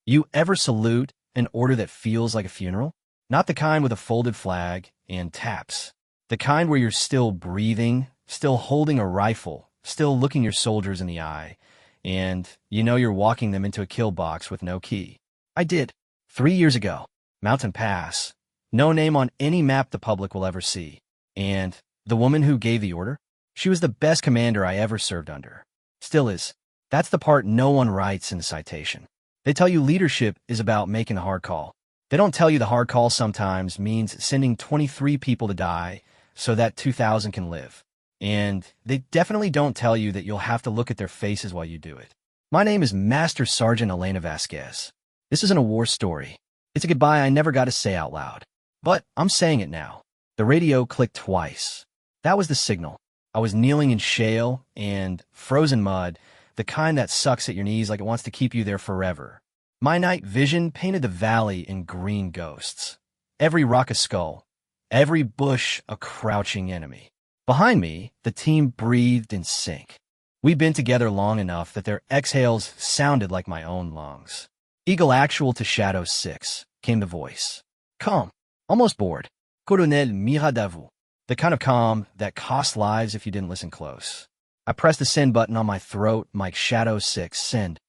You ever salute an order that feels like a funeral? Not the kind with a folded flag and taps. The kind where you're still breathing, still holding a rifle, still looking your soldiers in the eye, and you know you're walking them into a kill box with no key. I did. 3 years ago. Mountain Pass. No name on any map the public will ever see. And the woman who gave the order? She was the best commander I ever served under. Still is. That's the part no one writes in the citation. They tell you leadership is about making the hard call. They don't tell you the hard call sometimes means sending 23 people to die so that 2,000 can live. And they definitely don't tell you that you'll have to look at their faces while you do it. My name is Master Sergeant Elena Vasquez. This isn't a war story. It's a goodbye I never got to say out loud. But I'm saying it now. The radio clicked twice. That was the signal. I was kneeling in shale and frozen mud, the kind that sucks at your knees like it wants to keep you there forever. My night vision painted the valley in green ghosts. Every rock a skull, every bush a crouching enemy. Behind me, the team breathed in sync. We'd been together long enough that their exhales sounded like my own lungs. Eagle Actual to Shadow 6, came the voice. Calm, almost bored. Colonel Miradavou. The kind of calm that costs lives if you didn't listen close. I pressed the send button on my throat, Mike Shadow 6, send.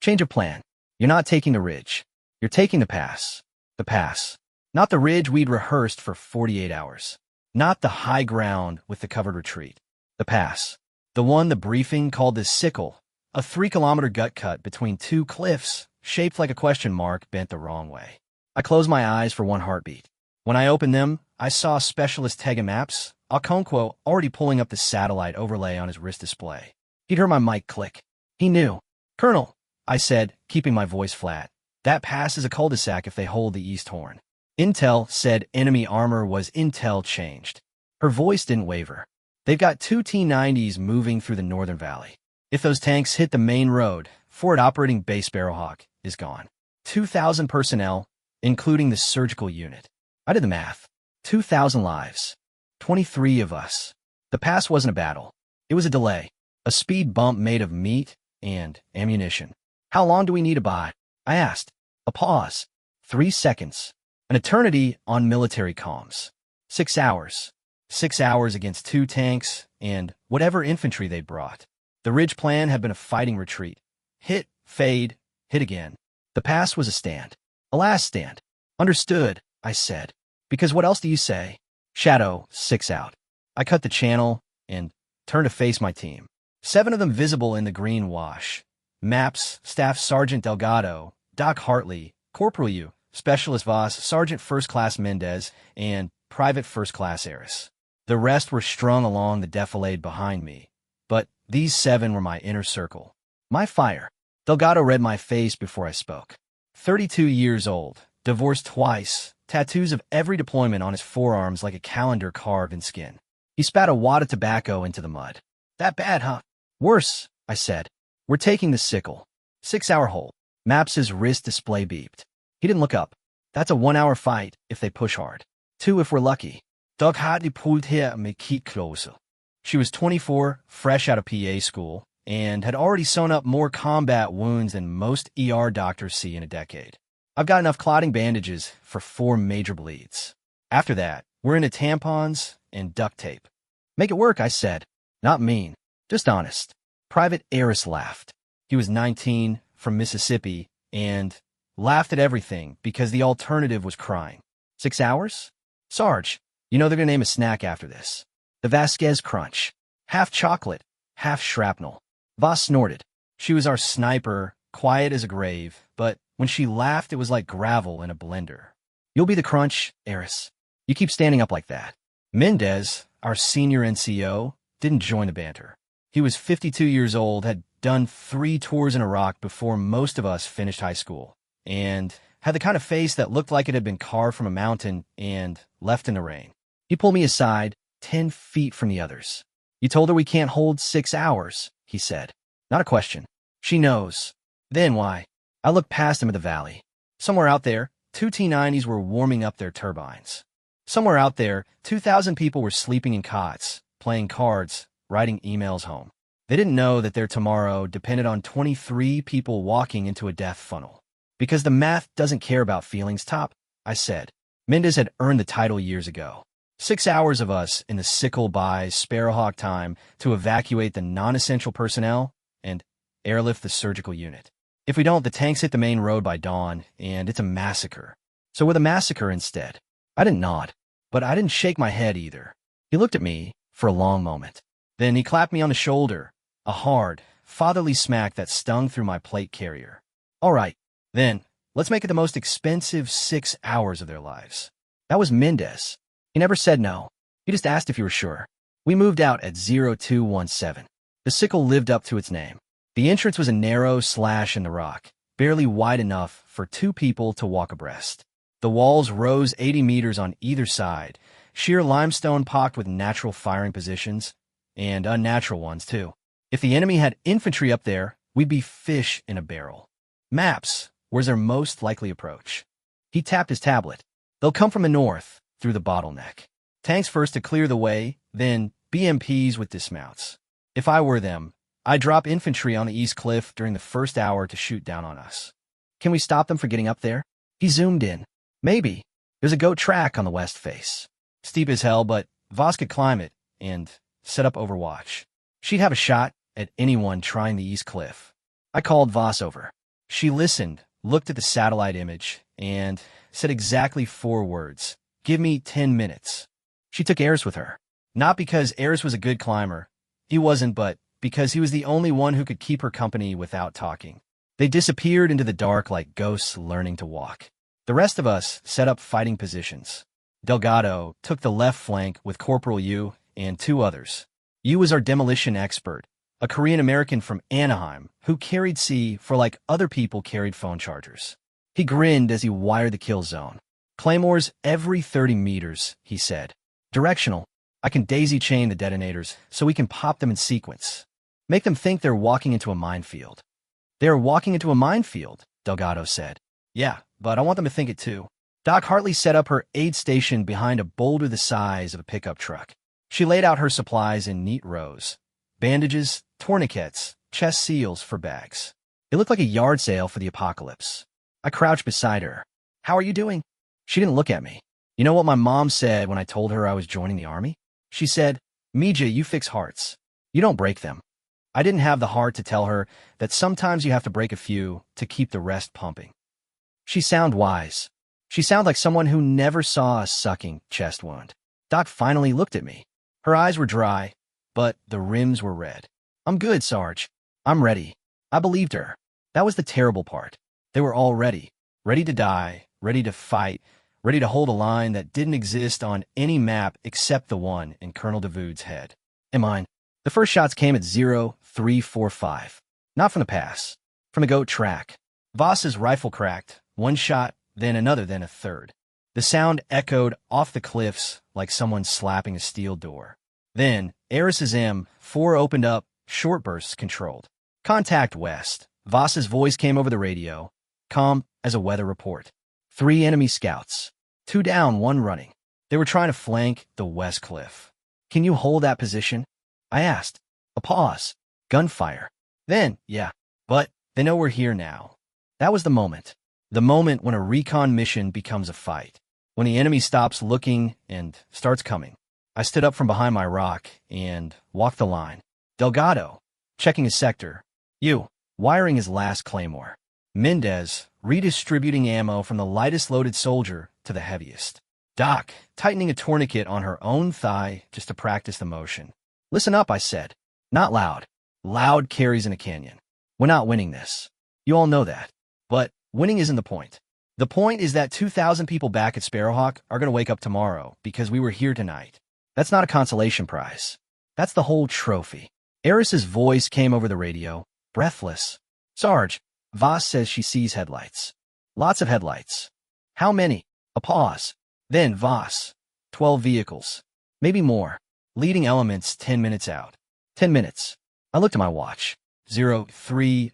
Change of plan. You're not taking the ridge. You're taking the pass. The pass. Not the ridge we'd rehearsed for 48 hours. Not the high ground with the covered retreat. The pass. The one the briefing called the sickle. A 3-kilometer gut cut between two cliffs, shaped like a question mark bent the wrong way. I closed my eyes for one heartbeat. When I opened them, I saw Specialist Tega Maps, Okonkwo already pulling up the satellite overlay on his wrist display. He'd heard my mic click. He knew. Colonel, I said, keeping my voice flat. That pass is a cul-de-sac if they hold the East Horn. Intel said enemy armor was intel changed. Her voice didn't waver. They've got 2 T-90s moving through the Northern Valley. If those tanks hit the main road, forward operating base Sparrowhawk is gone. 2,000 personnel, including the surgical unit. I did the math. 2,000 lives. 23 of us. The pass wasn't a battle. It was a delay. A speed bump made of meat and ammunition. How long do we need to buy? I asked. A pause. 3 seconds. An eternity on military comms. 6 hours. 6 hours against 2 tanks and whatever infantry they brought. The ridge plan had been a fighting retreat. Hit, fade, hit again. The pass was a stand. A last stand. Understood, I said. Because what else do you say? Shadow 6 out. I cut the channel and turned to face my team. 7 of them visible in the green wash. Maps, Staff Sergeant Delgado, Doc Hartley, Corporal U, Specialist Voss, Sergeant First Class Mendez, and Private First Class Eris. The rest were strung along the defilade behind me, but these 7 were my inner circle. My fire. Delgado read my face before I spoke. 32 years old, divorced twice, tattoos of every deployment on his forearms like a calendar carved in skin. He spat a wad of tobacco into the mud. That bad, huh? Worse, I said. We're taking the sickle. 6-hour hold. Maps's wrist display beeped. He didn't look up. That's a 1-hour fight if they push hard. 2 if we're lucky. Doug Hartley pulled here me keep closer. She was 24, fresh out of PA school, and had already sewn up more combat wounds than most ER doctors see in a decade. I've got enough clotting bandages for 4 major bleeds. After that, we're into tampons and duct tape. Make it work, I said. Not mean, just honest. Private Eris laughed. He was 19, from Mississippi, and laughed at everything because the alternative was crying. 6 hours? Sarge, you know they're going to name a snack after this. The Vasquez Crunch. Half chocolate, half shrapnel. Voss snorted. She was our sniper, quiet as a grave, but when she laughed, it was like gravel in a blender. You'll be the crunch, Eris. You keep standing up like that. Mendez, our senior NCO, didn't join the banter. He was 52 years old, had done 3 tours in Iraq before most of us finished high school, and had the kind of face that looked like it had been carved from a mountain and left in the rain. He pulled me aside, 10 feet from the others. You told her we can't hold 6 hours, he said. Not a question. She knows. Then why? I looked past him at the valley. Somewhere out there, 2 T-90s were warming up their turbines. Somewhere out there, 2,000 people were sleeping in cots, playing cards, writing emails home. They didn't know that their tomorrow depended on 23 people walking into a death funnel. Because the math doesn't care about feelings, Top, I said. Mendez had earned the title years ago. 6 hours of us in the sickle-by Sparrowhawk time to evacuate the non-essential personnel and airlift the surgical unit. If we don't, the tanks hit the main road by dawn, and it's a massacre. So with a massacre instead. I didn't nod, but I didn't shake my head either. He looked at me for a long moment. Then he clapped me on the shoulder, a hard, fatherly smack that stung through my plate carrier. All right, then, let's make it the most expensive 6 hours of their lives. That was Mendez. He never said no. He just asked if you were sure. We moved out at 0217. The sickle lived up to its name. The entrance was a narrow slash in the rock, barely wide enough for 2 people to walk abreast. The walls rose 80 meters on either side, sheer limestone pocked with natural firing positions, and unnatural ones too. If the enemy had infantry up there, we'd be fish in a barrel. Maps was their most likely approach. He tapped his tablet. They'll come from the north, through the bottleneck. Tanks first to clear the way, then BMPs with dismounts. If I were them, I'd drop infantry on the east cliff during the first hour to shoot down on us. Can we stop them from getting up there? He zoomed in. Maybe. There's a goat track on the west face. Steep as hell, but Voss could climb it and set up overwatch. She'd have a shot at anyone trying the east cliff. I called Voss over. She listened, looked at the satellite image, and said exactly 4 words. Give me 10 minutes. She took Ayers with her. Not because Ayers was a good climber. He wasn't, but because he was the only one who could keep her company without talking. They disappeared into the dark like ghosts learning to walk. The rest of us set up fighting positions. Delgado took the left flank with Corporal Yu and 2 others. Yu was our demolition expert, a Korean-American from Anaheim who carried C for like other people carried phone chargers. He grinned as he wired the kill zone. Claymores every 30 meters, he said. Directional. I can daisy chain the detonators so we can pop them in sequence. Make them think they're walking into a minefield. They're walking into a minefield, Delgado said. Yeah, but I want them to think it too. Doc Hartley set up her aid station behind a boulder the size of a pickup truck. She laid out her supplies in neat rows. Bandages, tourniquets, chest seals for bags. It looked like a yard sale for the apocalypse. I crouched beside her. How are you doing? She didn't look at me. You know what my mom said when I told her I was joining the army? She said, Mija, you fix hearts. You don't break them. I didn't have the heart to tell her that sometimes you have to break a few to keep the rest pumping. She sounded wise. She sounded like someone who never saw a sucking chest wound. Doc finally looked at me. Her eyes were dry, but the rims were red. I'm good, Sarge. I'm ready. I believed her. That was the terrible part. They were all ready. Ready to die, ready to fight, ready to hold a line that didn't exist on any map except the one in Colonel DeVood's head. And mine. The first shots came at 0345. Not from the pass. From the goat track. Voss's rifle cracked. 1 shot, then another, then a third. The sound echoed off the cliffs like someone slapping a steel door. Then, Aris's M4 opened up, short bursts controlled. Contact west. Voss's voice came over the radio, calm as a weather report. 3 enemy scouts. 2 down, 1 running. They were trying to flank the west cliff. Can you hold that position? I asked. A pause. Gunfire. Then, yeah. But they know we're here now. That was the moment. The moment when a recon mission becomes a fight. When the enemy stops looking and starts coming. I stood up from behind my rock and walked the line. Delgado, checking his sector. Yu, wiring his last claymore. Mendez, redistributing ammo from the lightest loaded soldier to the heaviest. Doc, tightening a tourniquet on her own thigh just to practice the motion. Listen up, I said. Not loud. Loud carries in a canyon. We're not winning this. You all know that. But winning isn't the point. The point is that 2,000 people back at Sparrowhawk are going to wake up tomorrow because we were here tonight. That's not a consolation prize. That's the whole trophy. Aris's voice came over the radio, breathless. Sarge, Voss says she sees headlights. Lots of headlights. How many? A pause. Then Voss. 12 vehicles. Maybe more. Leading elements 10 minutes out. 10 minutes. I looked at my watch. 0350.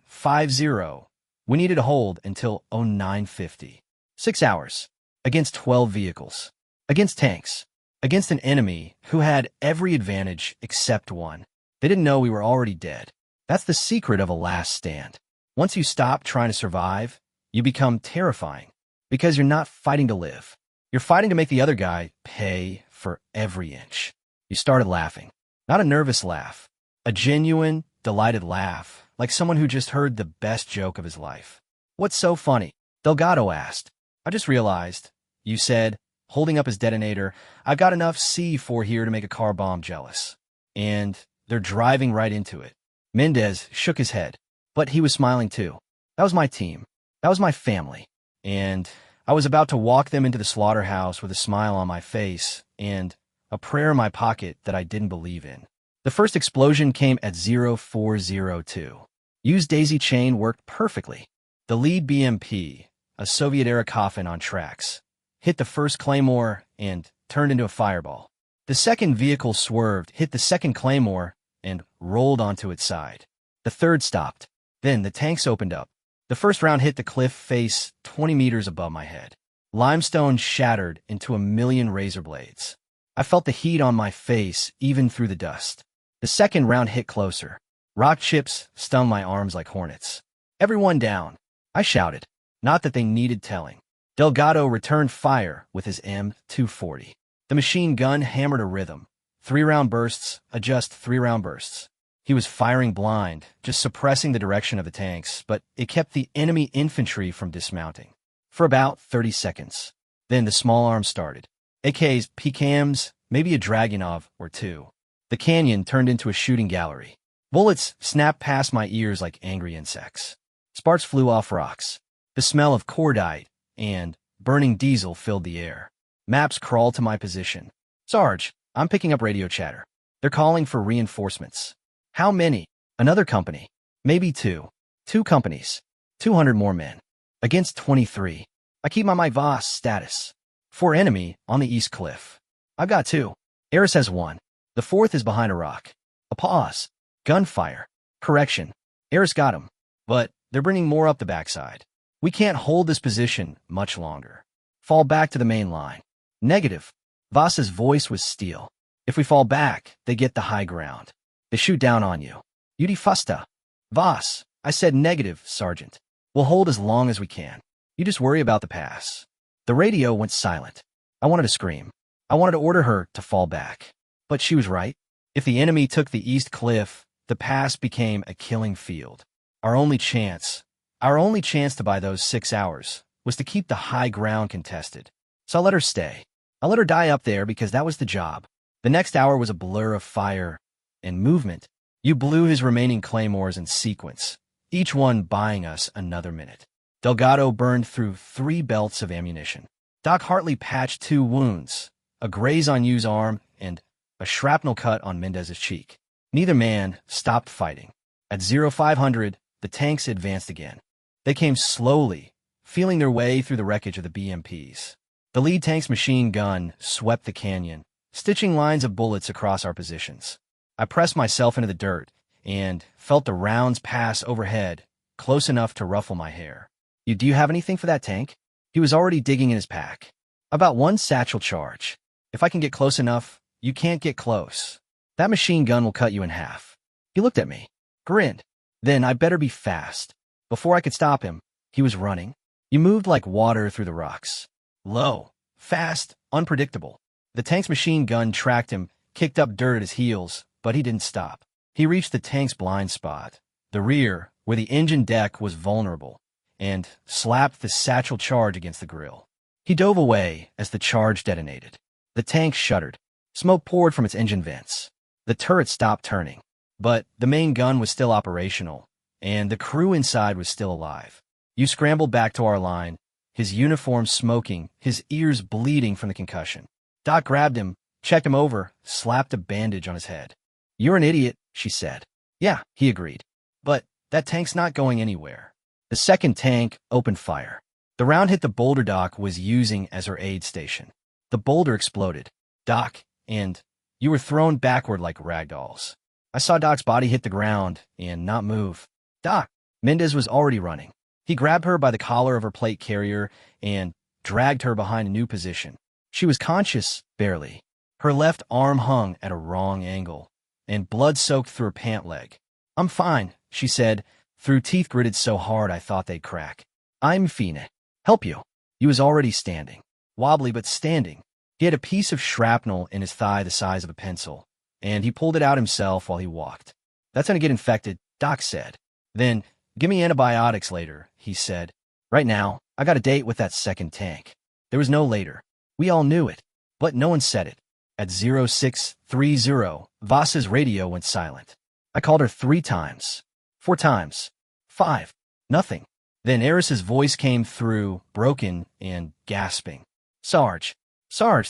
We needed to hold until 0950. 6 hours. Against 12 vehicles. Against tanks. Against an enemy who had every advantage except one. They didn't know we were already dead. That's the secret of a last stand. Once you stop trying to survive, You become terrifying because you're not fighting to live. You're fighting to make the other guy pay for every inch. You started laughing. Not a nervous laugh. A genuine, delighted laugh, like someone who just heard the best joke of his life. What's so funny? Delgado asked. I just realized, you said, holding up his detonator, I've got enough C4 here to make a car bomb jealous. And they're driving right into it. Mendez shook his head, but he was smiling too. That was my team. That was my family. And I was about to walk them into the slaughterhouse with a smile on my face and a prayer in my pocket that I didn't believe in. The first explosion came at 0402. Used daisy chain worked perfectly. The lead BMP, a Soviet-era coffin on tracks, hit the first claymore and turned into a fireball. The second vehicle swerved, hit the second claymore, and rolled onto its side. The third stopped. Then the tanks opened up. The first round hit the cliff face 20 meters above my head. Limestone shattered into a million razor blades. I felt the heat on my face even through the dust. The second round hit closer. Rock chips stung my arms like hornets. Everyone down, I shouted. Not that they needed telling. Delgado returned fire with his M240. The machine gun hammered a rhythm. 3-round bursts, adjust 3-round bursts. He was firing blind, just suppressing the direction of the tanks, but it kept the enemy infantry from dismounting. For about 30 seconds. Then the small arms started. AKs, PKMs, maybe a Dragunov or two. The canyon turned into a shooting gallery. Bullets snapped past my ears like angry insects. Sparks flew off rocks. The smell of cordite and burning diesel filled the air. Maps crawled to my position. Sarge, I'm picking up radio chatter. They're calling for reinforcements. How many? Another company. Maybe two. 2 companies. 200 more men. Against 23. I keep my Mike Voss status. 4 enemy on the east cliff. I've got 2. Eris has 1. The 4th is behind a rock. A pause. Gunfire. Correction. Eris got him. But they're bringing more up the backside. We can't hold this position much longer. Fall back to the main line. Negative. Voss's voice was steel. If we fall back, they get the high ground. They shoot down on you. Yudi Fusta. Voss, I said negative, Sergeant. We'll hold as long as we can. You just worry about the pass. The radio went silent. I wanted to scream. I wanted to order her to fall back. But she was right. If the enemy took the east cliff, the pass became a killing field. Our only chance to buy those 6 hours was to keep the high ground contested. So I let her stay. I let her die up there because that was the job. The next hour was a blur of fire and movement. You blew his remaining claymores in sequence, each one buying us another minute. Delgado burned through 3 belts of ammunition. Doc Hartley patched 2 wounds, a graze on Yu's arm and a shrapnel cut on Mendez's cheek. Neither man stopped fighting. At 0500, the tanks advanced again. They came slowly, feeling their way through the wreckage of the BMPs. The lead tank's machine gun swept the canyon, stitching lines of bullets across our positions. I pressed myself into the dirt and felt the rounds pass overhead, close enough to ruffle my hair. Do you have anything for that tank? He was already digging in his pack. About 1 satchel charge. If I can get close enough, you can't get close. That machine gun will cut you in half. He looked at me, grinned. Then I better be fast. Before I could stop him, he was running. He moved like water through the rocks. Low, fast, unpredictable. The tank's machine gun tracked him, kicked up dirt at his heels, but he didn't stop. He reached the tank's blind spot, the rear, where the engine deck was vulnerable, and slapped the satchel charge against the grill. He dove away as the charge detonated. The tank shuddered. Smoke poured from its engine vents. The turret stopped turning, but the main gun was still operational, and the crew inside was still alive. You scrambled back to our line, his uniform smoking, his ears bleeding from the concussion. Doc grabbed him, checked him over, slapped a bandage on his head. You're an idiot, she said. Yeah, he agreed. But that tank's not going anywhere. The second tank opened fire. The round hit the boulder Doc was using as her aid station. The boulder exploded. Doc, and you were thrown backward like ragdolls. I saw Doc's body hit the ground and not move. Doc, Mendez was already running. He grabbed her by the collar of her plate carrier and dragged her behind a new position. She was conscious, barely. Her left arm hung at a wrong angle, and blood soaked through her pant leg. I'm fine, she said, through teeth gritted so hard I thought they'd crack. I'm Fine. Help you. He was already standing. Wobbly but standing. He had a piece of shrapnel in his thigh the size of a pencil, and he pulled it out himself while he walked. That's gonna get infected, Doc said. Then, give me antibiotics later, he said. Right now, I got a date with that second tank. There was no later. We all knew it, but no one said it. At 0630, Voss's radio went silent. I called her 3 times. 4 times. 5. Nothing. Then Eris's voice came through, broken and gasping. Sarge,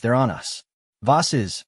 they're on us. Voss is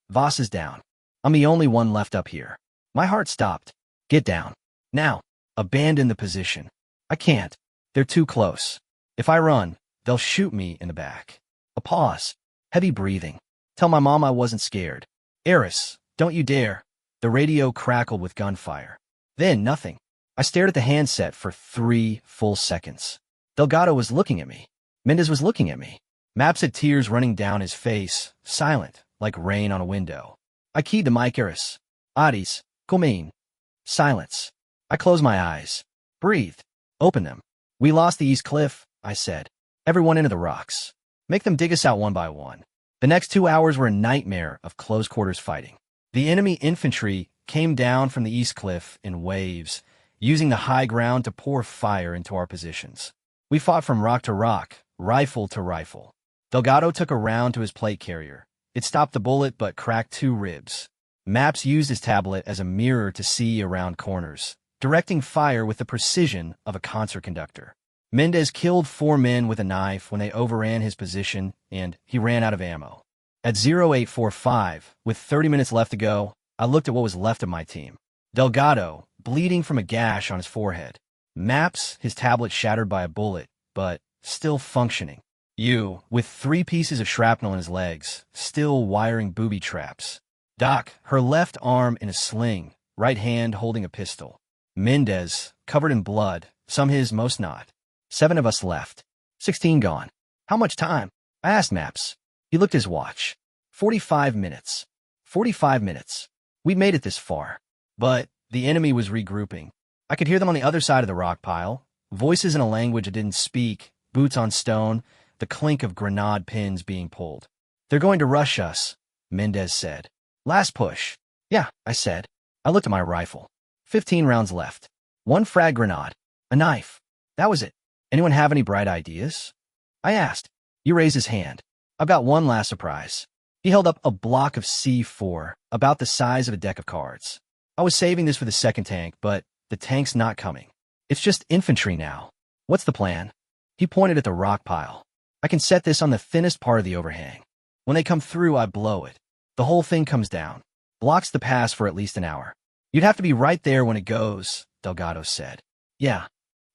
down. I'm the only one left up here. My heart stopped. Get down. Now. Abandon the position. I can't. They're too close. If I run, they'll shoot me in the back. A pause. Heavy breathing. Tell my mom I wasn't scared. Eris, don't you dare. The radio crackled with gunfire. Then nothing. I stared at the handset for 3 full seconds. Delgado was looking at me. Mendez was looking at me. Maps had tears running down his face, silent, like rain on a window. I keyed the mic. Eris. Adis. Comin. Silence. I closed my eyes. Breathed. Opened them. We lost the East Cliff, I said. Everyone into the rocks. Make them dig us out one by one. The next 2 hours were a nightmare of close-quarters fighting. The enemy infantry came down from the East Cliff in waves, using the high ground to pour fire into our positions. We fought from rock to rock, rifle to rifle. Delgado took a round to his plate carrier. It stopped the bullet but cracked 2 ribs. Maps used his tablet as a mirror to see around corners, directing fire with the precision of a concert conductor. Mendez killed 4 men with a knife when they overran his position, and he ran out of ammo. At 0845, with 30 minutes left to go, I looked at what was left of my team. Delgado, bleeding from a gash on his forehead. Maps, his tablet shattered by a bullet, but still functioning. You, with 3 pieces of shrapnel in his legs, still wiring booby traps. Doc, her left arm in a sling, right hand holding a pistol. Mendez, covered in blood, some his, most not. 7 of us left. 16 gone. How much time? I asked Maps. He looked at his watch. 45 minutes. 45 minutes. We'd made it this far. But the enemy was regrouping. I could hear them on the other side of the rock pile, voices in a language I didn't speak, boots on stone, the clink of grenade pins being pulled. They're going to rush us, Mendez said. Last push. Yeah, I said. I looked at my rifle. 15 rounds left. 1 frag grenade. A knife. That was it. Anyone have any bright ideas? I asked. He raised his hand. I've got one last surprise. He held up a block of C4, about the size of a deck of cards. I was saving this for the second tank, but the tank's not coming. It's just infantry now. What's the plan? He pointed at the rock pile. I can set this on the thinnest part of the overhang. When they come through, I blow it. The whole thing comes down. Blocks the pass for at least an hour. You'd have to be right there when it goes, Delgado said. Yeah.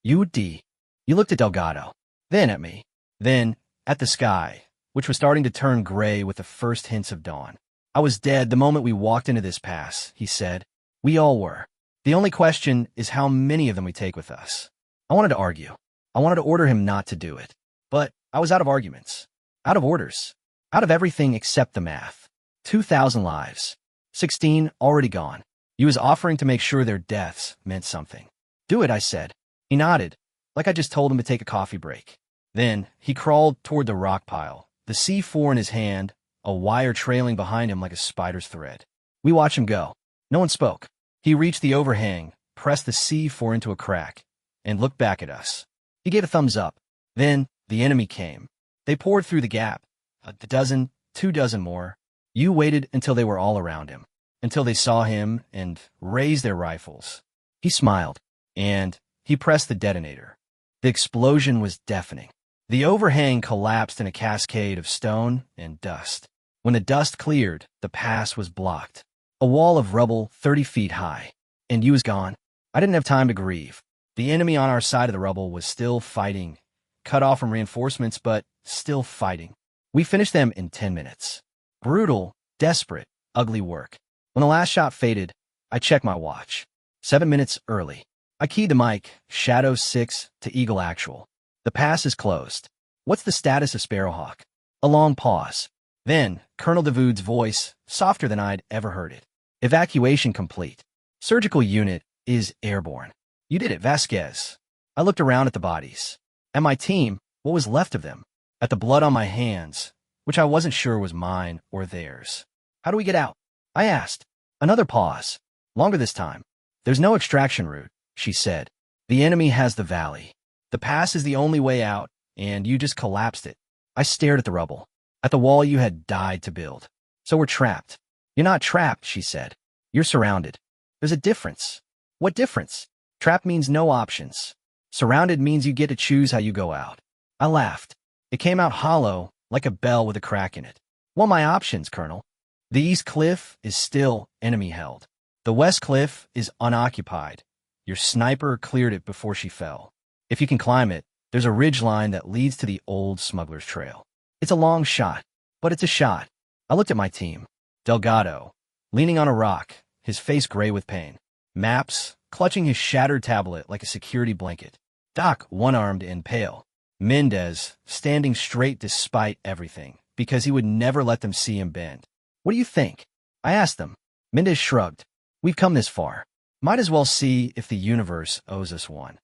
UD. You looked at Delgado. Then at me. Then at the sky, which was starting to turn gray with the first hints of dawn. I was dead the moment we walked into this pass, he said. We all were. The only question is how many of them we take with us. I wanted to argue. I wanted to order him not to do it. But I was out of arguments. Out of orders. Out of everything except the math. 2,000 lives. 16 already gone. He was offering to make sure their deaths meant something. Do it, I said. He nodded, like I just told him to take a coffee break. Then he crawled toward the rock pile, the C4 in his hand, a wire trailing behind him like a spider's thread. We watched him go. No one spoke. He reached the overhang, pressed the C4 into a crack, and looked back at us. He gave a thumbs up. Then the enemy came. They poured through the gap. A dozen, 2 dozen more. You waited until they were all around him, until they saw him and raised their rifles. He smiled, and he pressed the detonator. The explosion was deafening. The overhang collapsed in a cascade of stone and dust. When the dust cleared, the pass was blocked. A wall of rubble 30 feet high. And you was gone. I didn't have time to grieve. The enemy on our side of the rubble was still fighting, cut off from reinforcements, but still fighting. We finished them in 10 minutes. Brutal, desperate, ugly work. When the last shot faded, I checked my watch. 7 minutes early. I keyed the mic, Shadow 6 to Eagle Actual. The pass is closed. What's the status of Sparrowhawk? A long pause. Then, Colonel Davoud's voice, softer than I'd ever heard it. Evacuation complete. Surgical unit is airborne. You did it, Vasquez. I looked around at the bodies. At my team, what was left of them. At the blood on my hands, which I wasn't sure was mine or theirs. How do we get out? I asked. Another pause. Longer this time. There's no extraction route, she said. The enemy has the valley. The pass is the only way out, and you just collapsed it. I stared at the rubble, at the wall you had died to build. So we're trapped. You're not trapped, she said. You're surrounded. There's a difference. What difference? Trapped means no options. Surrounded means you get to choose how you go out. I laughed. It came out hollow, like a bell with a crack in it. What are my options, Colonel? The east cliff is still enemy-held. The west cliff is unoccupied. Your sniper cleared it before she fell. If you can climb it, there's a ridgeline that leads to the old smuggler's trail. It's a long shot, but it's a shot. I looked at my team. Delgado, leaning on a rock, his face gray with pain. Maps, clutching his shattered tablet like a security blanket. Doc, one-armed and pale. Mendez, standing straight despite everything, because he would never let them see him bend. What do you think? I asked them. Mendez shrugged. We've come this far. Might as well see if the universe owes us one.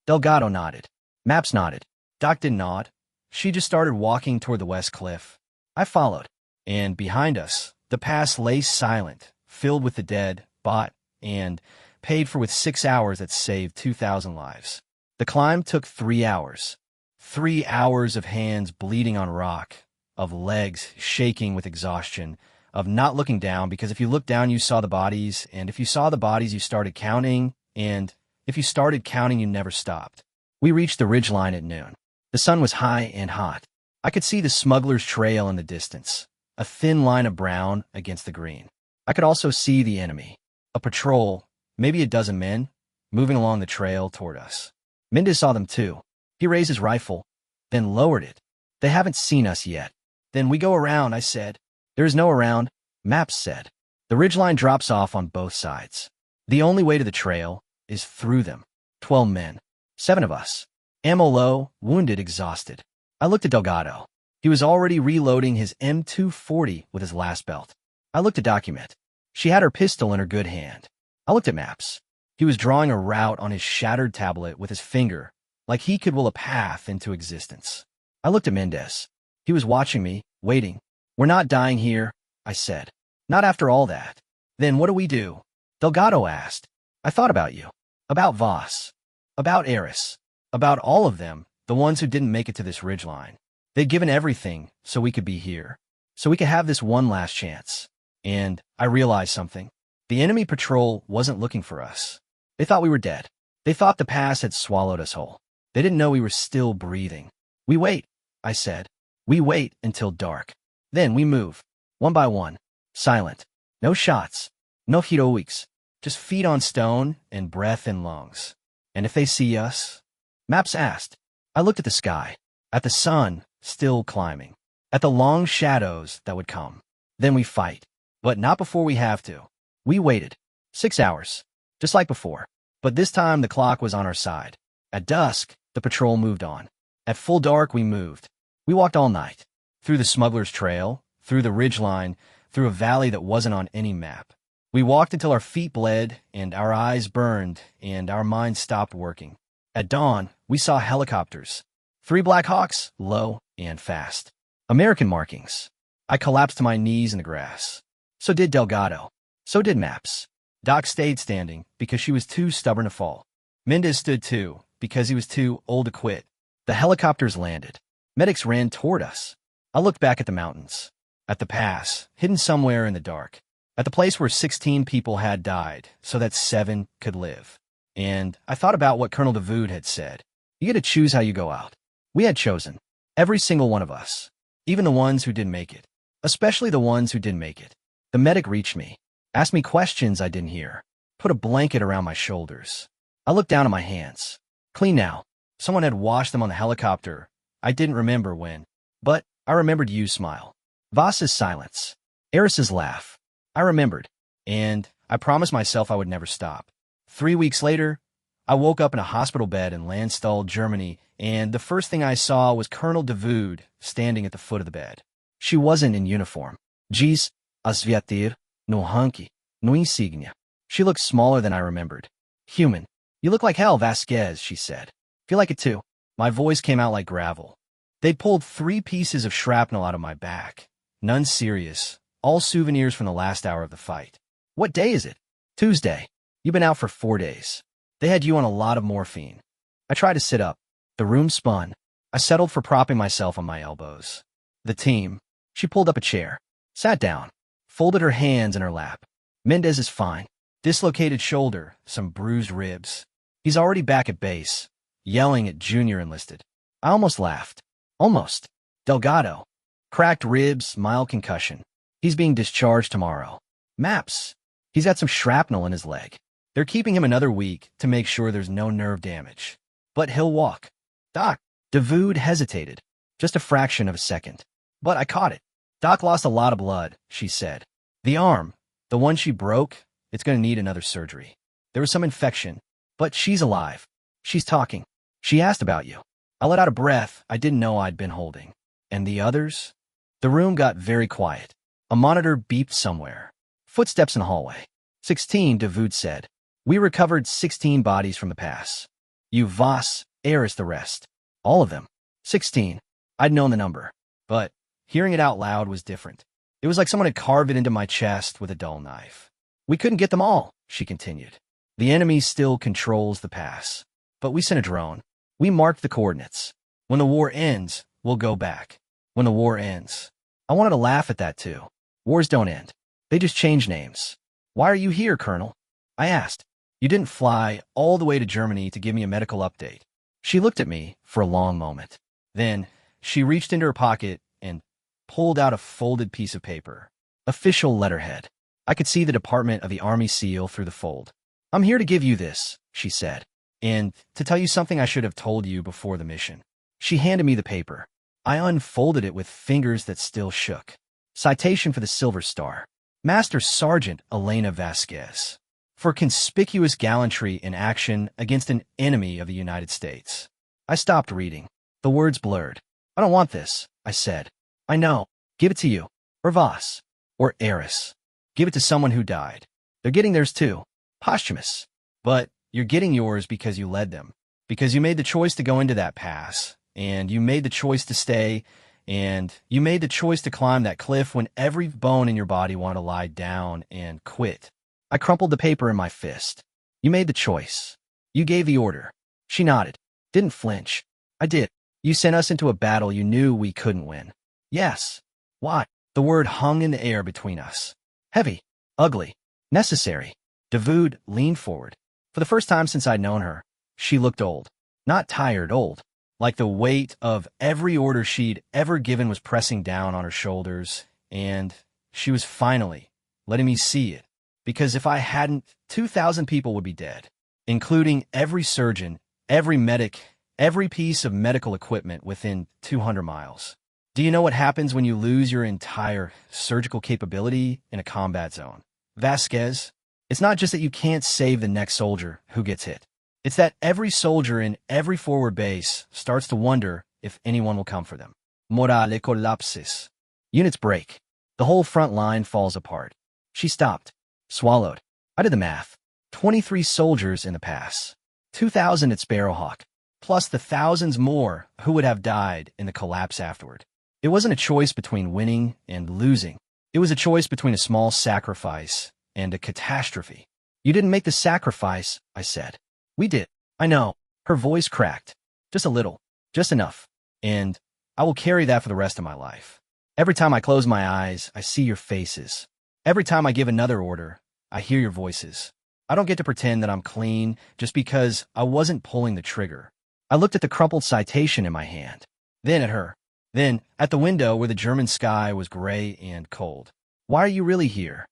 Delgado nodded. Maps nodded. Doc didn't nod. She just started walking toward the west cliff. I followed. And behind us, the pass lay silent, filled with the dead, bought, and paid for with 6 hours that saved 2,000 lives. The climb took 3 hours. 3 hours of hands bleeding on rock, of legs shaking with exhaustion, of not looking down, because if you looked down, you saw the bodies, and if you saw the bodies, you started counting, and if you started counting, you never stopped. We reached the ridgeline at noon. The sun was high and hot. I could see the smuggler's trail in the distance, a thin line of brown against the green. I could also see the enemy, a patrol, maybe a dozen men, moving along the trail toward us. Mendez saw them too. He raised his rifle, then lowered it. They haven't seen us yet. Then we go around, I said. There is no around, Maps said. The ridgeline drops off on both sides. The only way to the trail is through them. 12 men. 7 of us. Ammo low, wounded, exhausted. I looked at Delgado. He was already reloading his M240 with his last belt. I looked at Document. She had her pistol in her good hand. I looked at Maps. He was drawing a route on his shattered tablet with his finger, like he could will a path into existence. I looked at Mendez. He was watching me, waiting. We're not dying here, I said. Not after all that. Then what do we do? Delgado asked. I thought about you. About Voss. About Eris. About all of them, the ones who didn't make it to this ridgeline. They'd given everything so we could be here. So we could have this one last chance. And I realized something. The enemy patrol wasn't looking for us. They thought we were dead. They thought the pass had swallowed us whole. They didn't know we were still breathing. We wait, I said. We wait until dark. Then we move, one by one, silent. No shots, no heroics, just feet on stone and breath in lungs. And if they see us? Maps asked. I looked at the sky, at the sun still climbing, at the long shadows that would come. Then we fight, but not before we have to. We waited. 6 hours, just like before. But this time the clock was on our side. At dusk, the patrol moved on. At full dark, we moved. We walked all night. Through the smuggler's trail, through the ridgeline, through a valley that wasn't on any map. We walked until our feet bled and our eyes burned and our minds stopped working. At dawn, we saw helicopters. 3 Black Hawks, low and fast. American markings. I collapsed to my knees in the grass. So did Delgado. So did Maps. Doc stayed standing because she was too stubborn to fall. Mendez stood too because he was too old to quit. The helicopters landed. Medics ran toward us. I looked back at the mountains, at the pass, hidden somewhere in the dark, at the place where 16 people had died so that 7 could live. And I thought about what Colonel Davoud had said. You get to choose how you go out. We had chosen. Every single one of us. Even the ones who didn't make it. Especially the ones who didn't make it. The medic reached me. Asked me questions I didn't hear. Put a blanket around my shoulders. I looked down at my hands. Clean now. Someone had washed them on the helicopter. I didn't remember when. But I remembered you smile. Voss's silence. Eris's laugh. I remembered. And I promised myself I would never stop. 3 weeks later, I woke up in a hospital bed in Landstuhl, Germany, and the first thing I saw was Colonel Davoud standing at the foot of the bed. She wasn't in uniform. Jeez, asviatir, no hanky, no insignia. She looked smaller than I remembered. Human. You look like hell, Vasquez, she said. Feel like it too. My voice came out like gravel. They pulled 3 pieces of shrapnel out of my back. None serious. All souvenirs from the last hour of the fight. What day is it? Tuesday. You've been out for 4 days. They had you on a lot of morphine. I tried to sit up. The room spun. I settled for propping myself on my elbows. The team. She pulled up a chair. Sat down. Folded her hands in her lap. Mendez is fine. Dislocated shoulder. Some bruised ribs. He's already back at base. Yelling at Junior enlisted. I almost laughed. Almost. Delgado. Cracked ribs, mild concussion. He's being discharged tomorrow. Maps. He's got some shrapnel in his leg. They're keeping him another week to make sure there's no nerve damage. But he'll walk. Doc. Davoud hesitated. Just a fraction of a second. But I caught it. Doc lost a lot of blood, she said. The arm, the one she broke, it's going to need another surgery. There was some infection, but she's alive. She's talking. She asked about you. I let out a breath I didn't know I'd been holding. And the others? The room got very quiet. A monitor beeped somewhere. Footsteps in the hallway. 16, Davoud said. We recovered 16 bodies from the pass. You Voss, Eris the rest. All of them. 16. I'd known the number. But hearing it out loud was different. It was like someone had carved it into my chest with a dull knife. We couldn't get them all, she continued. The enemy still controls the pass. But we sent a drone. We marked the coordinates. When the war ends, we'll go back. When the war ends. I wanted to laugh at that too. Wars don't end. They just change names. Why are you here, Colonel? I asked. You didn't fly all the way to Germany to give me a medical update. She looked at me for a long moment. Then she reached into her pocket and pulled out a folded piece of paper. Official letterhead. I could see the Department of the Army seal through the fold. I'm here to give you this, she said, and to tell you something I should have told you before the mission. She handed me the paper. I unfolded it with fingers that still shook. Citation for the Silver Star. Master Sergeant Elena Vasquez. For conspicuous gallantry in action against an enemy of the United States. I stopped reading. The words blurred. I don't want this, I said. I know. Give it to you. Or Voss. Or Eris. Give it to someone who died. They're getting theirs too. Posthumous. But you're getting yours because you led them. Because you made the choice to go into that pass. And you made the choice to stay. And you made the choice to climb that cliff when every bone in your body wanted to lie down and quit. I crumpled the paper in my fist. You made the choice. You gave the order. She nodded. Didn't flinch. I did. You sent us into a battle you knew we couldn't win. Yes. Why? The word hung in the air between us. Heavy. Ugly. Necessary. Davoud leaned forward. For the first time since I'd known her, she looked old. Not tired, old. Like the weight of every order she'd ever given was pressing down on her shoulders, and she was finally letting me see it. Because if I hadn't, 2,000 people would be dead, including every surgeon, every medic, every piece of medical equipment within 200 miles. Do you know what happens when you lose your entire surgical capability in a combat zone? Vasquez, it's not just that you can't save the next soldier who gets hit. It's that every soldier in every forward base starts to wonder if anyone will come for them. Morale collapses. Units break. The whole front line falls apart. She stopped. Swallowed. I did the math. 23 soldiers in the pass. 2,000 at Sparrowhawk. Plus the thousands more who would have died in the collapse afterward. It wasn't a choice between winning and losing. It was a choice between a small sacrifice and a catastrophe. You didn't make the sacrifice, I said. We did. I know. Her voice cracked. Just a little. Just enough. And I will carry that for the rest of my life. Every time I close my eyes, I see your faces. Every time I give another order, I hear your voices. I don't get to pretend that I'm clean just because I wasn't pulling the trigger. I looked at the crumpled citation in my hand. Then at her. Then at the window where the German sky was gray and cold. Why are you really here?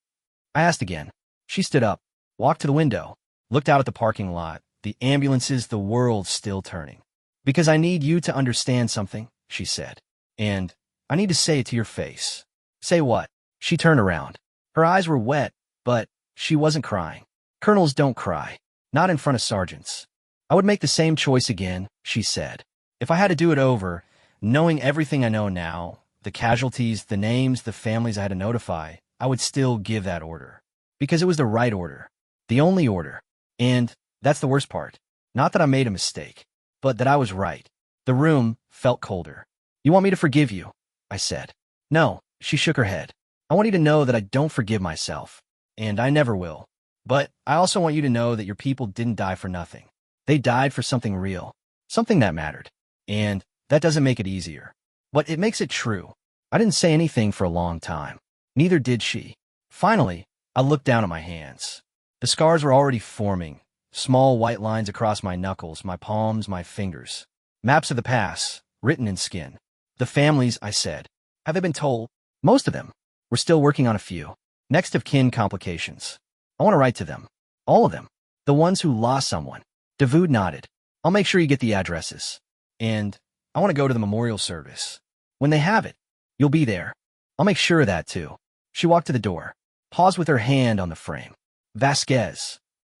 I asked again. She stood up, walked to the window, looked out at the parking lot, the ambulances, the world still turning. Because I need you to understand something, she said. And I need to say it to your face. Say what? She turned around. Her eyes were wet, but she wasn't crying. Colonels don't cry. Not in front of sergeants. I would make the same choice again, she said. If I had to do it over, knowing everything I know now, the casualties, the names, the families I had to notify, I would still give that order. Because it was the right order. The only order. And that's the worst part. Not that I made a mistake, but that I was right. The room felt colder. You want me to forgive you? I said. No, she shook her head. I want you to know that I don't forgive myself, and I never will. But I also want you to know that your people didn't die for nothing. They died for something real, something that mattered. And that doesn't make it easier. But it makes it true. I didn't say anything for a long time. Neither did she. Finally, I looked down at my hands. The scars were already forming, small white lines across my knuckles, my palms, my fingers. Maps of the past, written in skin. The families, I said. Have they been told? Most of them. We're still working on a few. Next of kin complications. I want to write to them. All of them. The ones who lost someone. Davoud nodded. I'll make sure you get the addresses. And I want to go to the memorial service. When they have it, you'll be there. I'll make sure of that, too. She walked to the door, paused with her hand on the frame. Vasquez.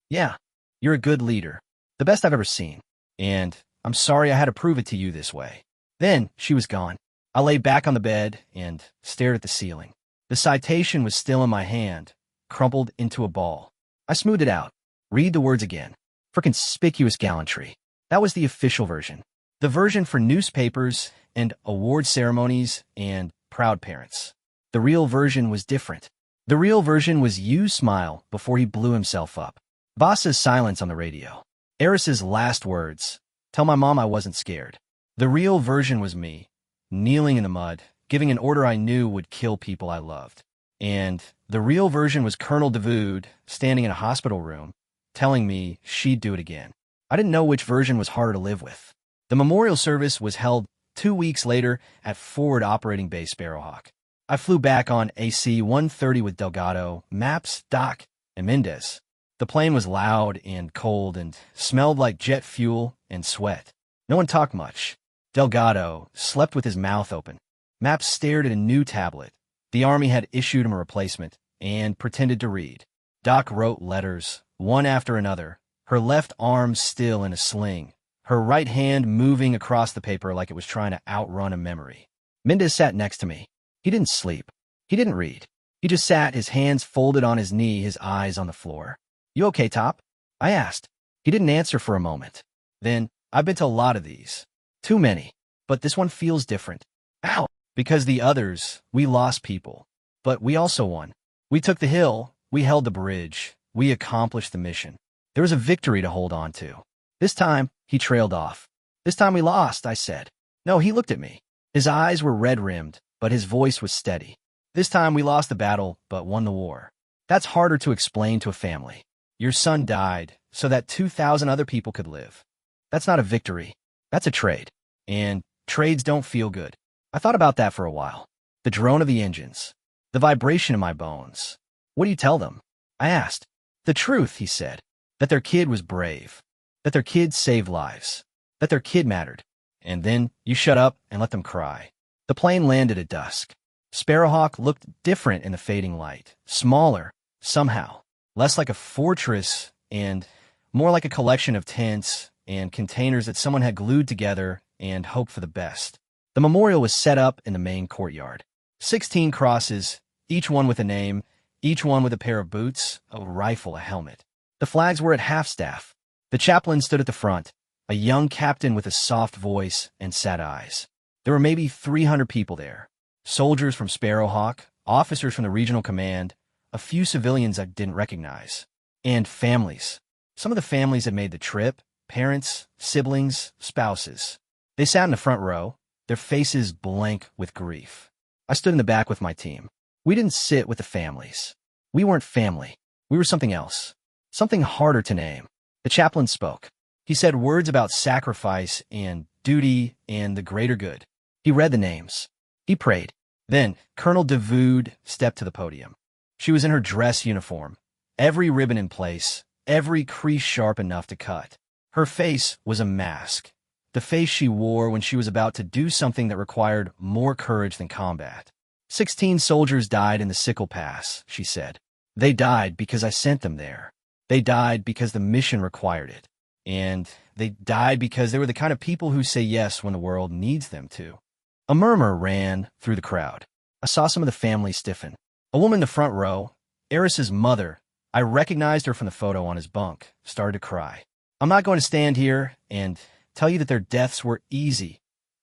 Yeah, you're a good leader. The best I've ever seen. And I'm sorry I had to prove it to you this way. Then she was gone. I lay back on the bed and stared at the ceiling. The citation was still in my hand, crumpled into a ball. I smoothed it out. Read the words again. For conspicuous gallantry. That was the official version. The version for newspapers and award ceremonies and proud parents. The real version was different. The real version was Yu's smile before he blew himself up. Boss's silence on the radio. Eris's last words. Tell my mom I wasn't scared. The real version was me, kneeling in the mud, giving an order I knew would kill people I loved. And the real version was Colonel Davoud standing in a hospital room, telling me she'd do it again. I didn't know which version was harder to live with. The memorial service was held 2 weeks later at Forward Operating Base Sparrowhawk. I flew back on AC-130 with Delgado, Maps, Doc, and Mendez. The plane was loud and cold and smelled like jet fuel and sweat. No one talked much. Delgado slept with his mouth open. Maps stared at a new tablet. The Army had issued him a replacement and pretended to read. Doc wrote letters, one after another, her left arm still in a sling, her right hand moving across the paper like it was trying to outrun a memory. Mendez sat next to me. He didn't sleep. He didn't read. He just sat, his hands folded on his knee, his eyes on the floor. You okay, Top? I asked. He didn't answer for a moment. Then, I've been to a lot of these. Too many. But this one feels different. Ow! Because the others, we lost people. But we also won. We took the hill. We held the bridge. We accomplished the mission. There was a victory to hold on to. This time, he trailed off. This time we lost, I said. No, he looked at me. His eyes were red-rimmed, but his voice was steady. This time we lost the battle, but won the war. That's harder to explain to a family. Your son died so that 2,000 other people could live. That's not a victory. That's a trade. And trades don't feel good. I thought about that for a while. The drone of the engines. The vibration in my bones. What do you tell them? I asked. The truth, he said. That their kid was brave. That their kid saved lives. That their kid mattered. And then you shut up and let them cry. The plane landed at dusk. Sparrowhawk looked different in the fading light. Smaller, somehow. Less like a fortress and more like a collection of tents and containers that someone had glued together and hoped for the best. The memorial was set up in the main courtyard. 16 crosses, each one with a name, each one with a pair of boots, a rifle, a helmet. The flags were at half-staff. The chaplain stood at the front, a young captain with a soft voice and sad eyes. There were maybe 300 people there. Soldiers from Sparrowhawk, officers from the regional command, a few civilians I didn't recognize, and families. Some of the families had made the trip, parents, siblings, spouses. They sat in the front row, their faces blank with grief. I stood in the back with my team. We didn't sit with the families. We weren't family. We were something else. Something harder to name. The chaplain spoke. He said words about sacrifice and duty and the greater good. He read the names. He prayed. Then Colonel Davoud stepped to the podium. She was in her dress uniform, every ribbon in place, every crease sharp enough to cut. Her face was a mask, the face she wore when she was about to do something that required more courage than combat. 16 soldiers died in the Sickle Pass, she said. They died because I sent them there. They died because the mission required it. And they died because they were the kind of people who say yes when the world needs them to. A murmur ran through the crowd. I saw some of the family stiffen. A woman in the front row, Eris's mother, I recognized her from the photo on his bunk, started to cry. I'm not going to stand here and tell you that their deaths were easy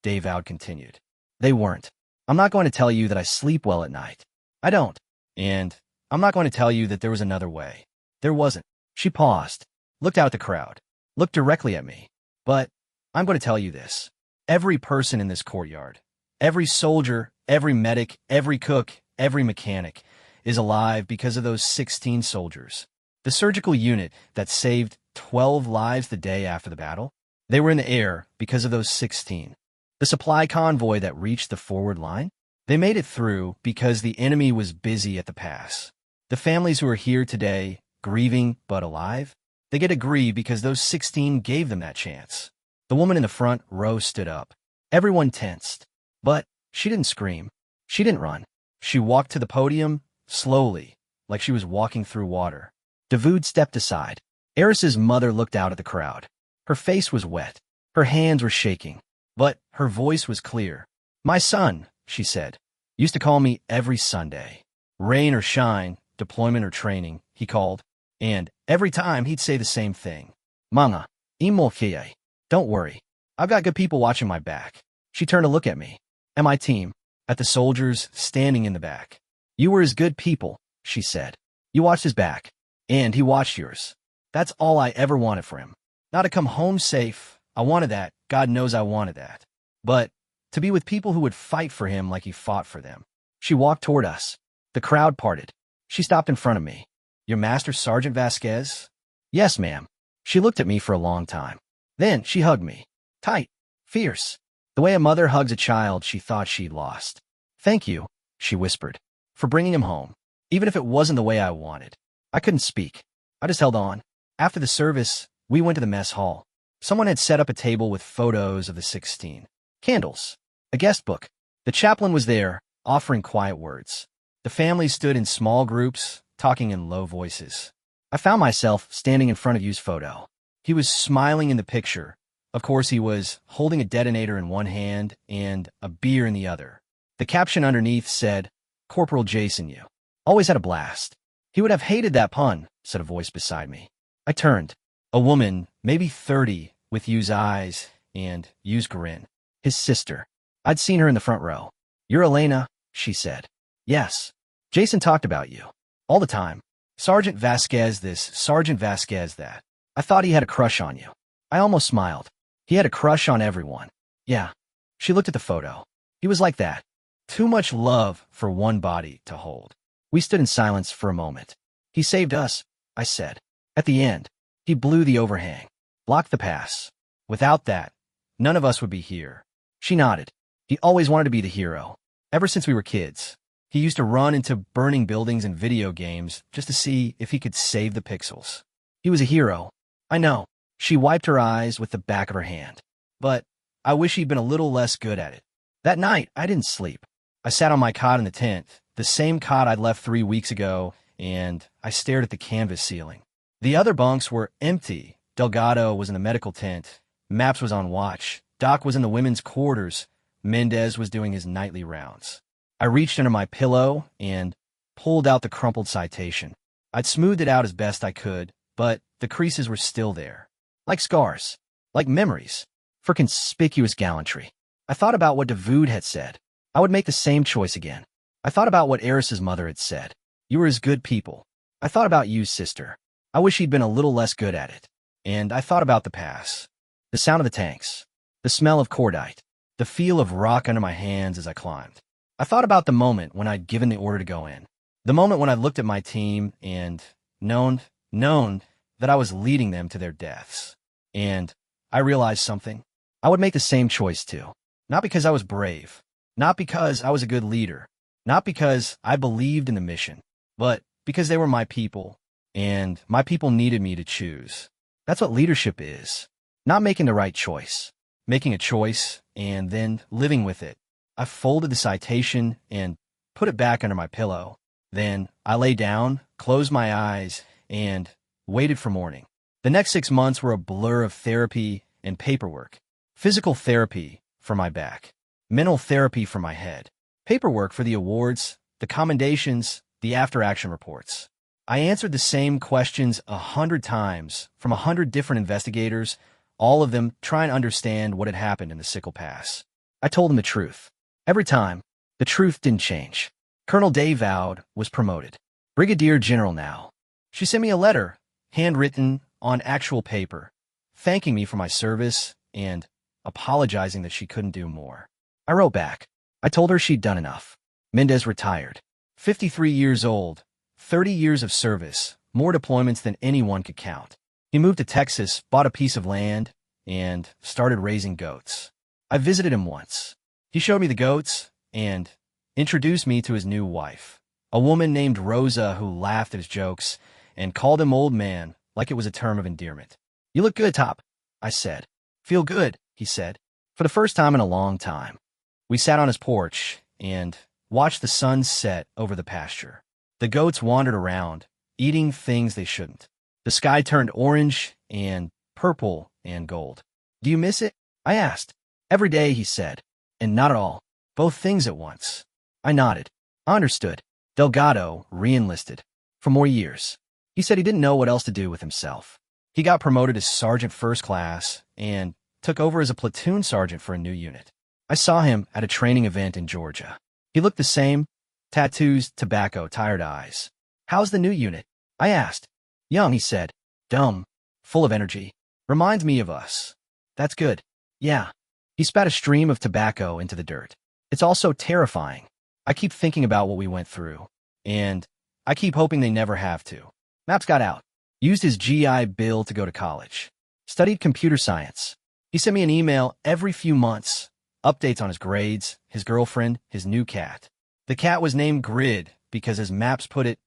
Dave Vowed continued. They weren't. I'm not going to tell you that I sleep well at night. I don't. And I'm not going to tell you that there was another way. There wasn't. She paused, looked out at the crowd, looked directly at me. But I'm going to tell you this. Every person in this courtyard, every soldier, every medic, every cook, every mechanic is alive because of those 16 soldiers. The surgical unit that saved 12 lives the day after the battle, they were in the air because of those 16. The supply convoy that reached the forward line, they made it through because the enemy was busy at the pass. The families who are here today, grieving but alive, they get to grieve because those 16 gave them that chance. The woman in the front row stood up. Everyone tensed. But she didn't scream. She didn't run. She walked to the podium, slowly, like she was walking through water. Davoud stepped aside. Eris's mother looked out at the crowd. Her face was wet. Her hands were shaking. But her voice was clear. My son, she said, used to call me every Sunday. Rain or shine, deployment or training, he called. And every time he'd say the same thing. Mama, imolkie. Don't worry. I've got good people watching my back. She turned to look at me. At my team. At the soldiers standing in the back. You were his good people, she said. You watched his back. And he watched yours. That's all I ever wanted for him. Not to come home safe. I wanted that. God knows I wanted that. But to be with people who would fight for him like he fought for them. She walked toward us. The crowd parted. She stopped in front of me. Your master, Sergeant Vasquez? Yes, ma'am. She looked at me for a long time. Then she hugged me. Tight. Fierce. The way a mother hugs a child she thought she'd lost. Thank you, she whispered, for bringing him home, even if it wasn't the way I wanted. I couldn't speak. I just held on. After the service, we went to the mess hall. Someone had set up a table with photos of the 16. Candles. A guest book. The chaplain was there, offering quiet words. The families stood in small groups, talking in low voices. I found myself standing in front of Yu's photo. He was smiling in the picture. Of course, he was holding a detonator in one hand and a beer in the other. The caption underneath said, Corporal Jason Yu. Always had a blast. He would have hated that pun, said a voice beside me. I turned. A woman, maybe 30, with Yu's eyes and Yu's grin. His sister. I'd seen her in the front row. You're Elena, she said. Yes. Jason talked about you. All the time. Sergeant Vasquez this, Sergeant Vasquez that. I thought he had a crush on you. I almost smiled. He had a crush on everyone. Yeah. She looked at the photo. He was like that. Too much love for one body to hold. We stood in silence for a moment. He saved us, I said. At the end, he blew the overhang, blocked the pass. Without that, none of us would be here. She nodded. He always wanted to be the hero. Ever since we were kids. He used to run into burning buildings and video games just to see if he could save the pixels. He was a hero. I know. She wiped her eyes with the back of her hand. But I wish he'd been a little less good at it. That night, I didn't sleep. I sat on my cot in the tent, the same cot I'd left 3 weeks ago, and I stared at the canvas ceiling. The other bunks were empty. Delgado was in the medical tent. Maps was on watch. Doc was in the women's quarters. Mendez was doing his nightly rounds. I reached under my pillow and pulled out the crumpled citation. I'd smoothed it out as best I could, but the creases were still there. Like scars. Like memories. For conspicuous gallantry. I thought about what Davoud had said. I would make the same choice again. I thought about what Eris's mother had said. You were his good people. I thought about Yu's sister. I wish he'd been a little less good at it. And I thought about the pass. The sound of the tanks. The smell of cordite. The feel of rock under my hands as I climbed. I thought about the moment when I'd given the order to go in. The moment when I looked at my team and known that I was leading them to their deaths. And I realized something. I would make the same choice too. Not because I was brave. Not because I was a good leader. Not because I believed in the mission. But because they were my people. And my people needed me to choose. That's what leadership is. Not making the right choice. Making a choice and then living with it. I folded the citation and put it back under my pillow. Then I lay down, closed my eyes, and waited for morning. The next 6 months were a blur of therapy and paperwork. Physical therapy for my back. Mental therapy for my head. Paperwork for the awards, the commendations, the after-action reports. I answered the same questions 100 times from 100 different investigators, all of them trying to understand what had happened in the Sickle Pass. I I told him the truth. Every time, the truth didn't change. Colonel Dave vowed was promoted. Brigadier General now. She sent me a letter, handwritten on actual paper, thanking me for my service and apologizing that she couldn't do more. I wrote back. I told her she'd done enough. Mendez retired. 53 years old, 30 years of service, more deployments than anyone could count. He moved to Texas, bought a piece of land, and started raising goats. I visited him once. He showed me the goats and introduced me to his new wife, a woman named Rosa who laughed at his jokes and called him old man like it was a term of endearment. "You look good, Top," I said. "Feel good," he said. For the first time in a long time. We sat on his porch and watched the sun set over the pasture. The goats wandered around, eating things they shouldn't. The sky turned orange and purple and gold. "Do you miss it?" I asked. "Every day," he said. "And not at all. Both things at once." I nodded. I understood. Delgado re-enlisted. For more years. He said he didn't know what else to do with himself. He got promoted as Sergeant First Class and took over as a platoon sergeant for a new unit. I saw him at a training event in Georgia. He looked the same. Tattoos, tobacco, tired eyes. "How's the new unit?" I asked. "Young," he said. "Dumb. Full of energy. Reminds me of us." "That's good." "Yeah." He spat a stream of tobacco into the dirt. "It's also terrifying. I keep thinking about what we went through. And I keep hoping they never have to." Maps got out. Used his GI Bill to go to college. Studied computer science. He sent me an email every few months. Updates on his grades, his girlfriend, his new cat. The cat was named Grid because, as Maps put it,